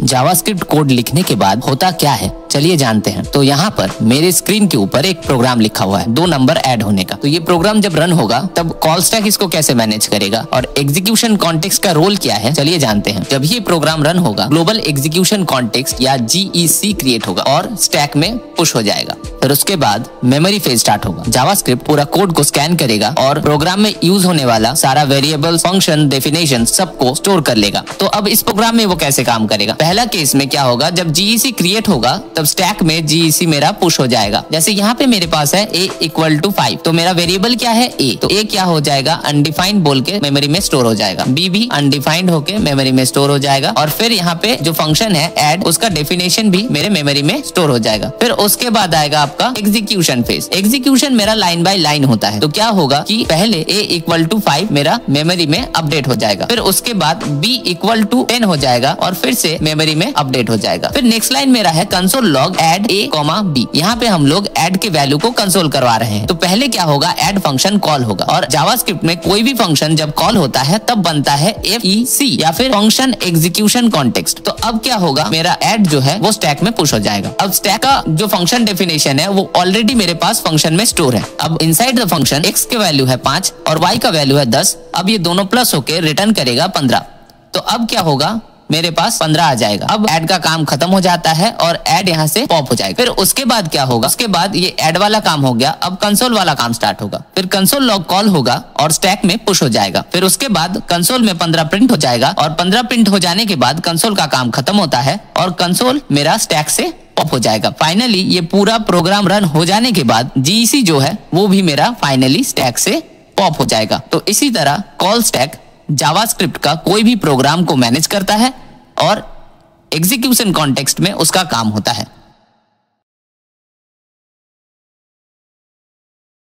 JavaScript code लिखने के बाद होता क्या है, चलिए जानते हैं। तो यहाँ पर मेरे स्क्रीन के ऊपर एक प्रोग्राम लिखा हुआ है 2 नंबर ऐड होने का। तो ये प्रोग्राम जब रन होगा तब कॉल स्टैक इसको कैसे मैनेज करेगा और एग्जीक्यूशन कॉन्टेक्स्ट का रोल क्या है, चलिए जानते हैं। जब ये प्रोग्राम रन होगा ग्लोबल एग्जीक्यूशन कॉन्टेक्स्ट या GEC क्रिएट होगा और स्टैक में पुश हो जाएगा। फिर उसके बाद मेमोरी फेज स्टार्ट होगा। जावास्क्रिप्ट पूरा कोड को स्कैन करेगा और प्रोग्राम में यूज होने वाला सारा वेरिएबल, फंक्शन, डेफिनेशन सबको स्टोर कर लेगा। तो अब इस प्रोग्राम में वो कैसे काम करेगा? पहला केस में क्या होगा, जब GEC क्रिएट होगा तब स्टैक में GEC मेरा पुश हो जाएगा। जैसे यहाँ पे मेरे पास है a = 5, तो मेरा वेरिएबल क्या है a, तो a क्या हो जाएगा अनडिफाइंड बोल के मेमोरी में स्टोर हो जाएगा। b भी अनडिफाइंड होके मेमोरी में स्टोर हो जाएगा और फिर यहाँ पे जो फंक्शन है ऐड, उसका डेफिनेशन भी मेरे मेमोरी में स्टोर हो जाएगा। फिर उसके बाद आएगा आपका एग्जीक्यूशन फेज। एग्जीक्यूशन मेरा लाइन बाय लाइन होता है। तो क्या होगा कि पहले a = 5 मेरा मेमोरी में अपडेट हो जाएगा, फिर उसके बाद b = 10 हो जाएगा और फिर से मेमोरी में अपडेट हो जाएगा। फिर नेक्स्ट लाइन मेरा है console log add a, b। यहाँ पे हम लोग ऐड के वैल्यू को कंसोल करवा रहे हैं। तो पहले क्या होगा, ऐड फंक्शन कॉल होगा और जावास्क्रिप्ट में कोई भी फंक्शन जब कॉल होता है तब बनता है FEC या फिर फंक्शन एग्जीक्यूशन कॉन्टेक्स्ट। तो अब क्या होगा, मेरा ऐड जो है वो स्टैक में पुश हो जाएगा। अब स्टैक का जो फंक्शन डेफिनेशन है वो ऑलरेडी मेरे पास फंक्शन में स्टोर है। अब इनसाइड द फंक्शन x के वैल्यू है 5 और y का वैल्यू है 10। अब ये दोनों प्लस होके रिटर्न करेगा 15। तो अब क्या होगा, मेरे पास 15 आ जाएगा। अब ऐड का काम खत्म हो जाता है और ऐड यहाँ से पॉप हो जाएगा। फिर उसके बाद क्या होगा, उसके बाद ये ऐड वाला काम हो गया, अब कंसोल वाला काम स्टार्ट होगा। फिर कंसोल लॉग कॉल होगा और स्टैक में पुश हो जाएगा। फिर उसके बाद कंसोल में 15 प्रिंट हो जाएगा और 15 प्रिंट हो जाने के बाद कंसोल का काम खत्म होता है और कंसोल मेरा स्टैक से पॉप हो जाएगा। फाइनली ये पूरा प्रोग्राम रन हो जाने के बाद GEC जो है वो भी मेरा फाइनली स्टैक से पॉप हो जाएगा। तो इसी तरह कॉल स्टैक जावास्क्रिप्ट का कोई भी प्रोग्राम को मैनेज करता है और एग्जीक्यूशन कॉन्टेक्स्ट में उसका काम होता है।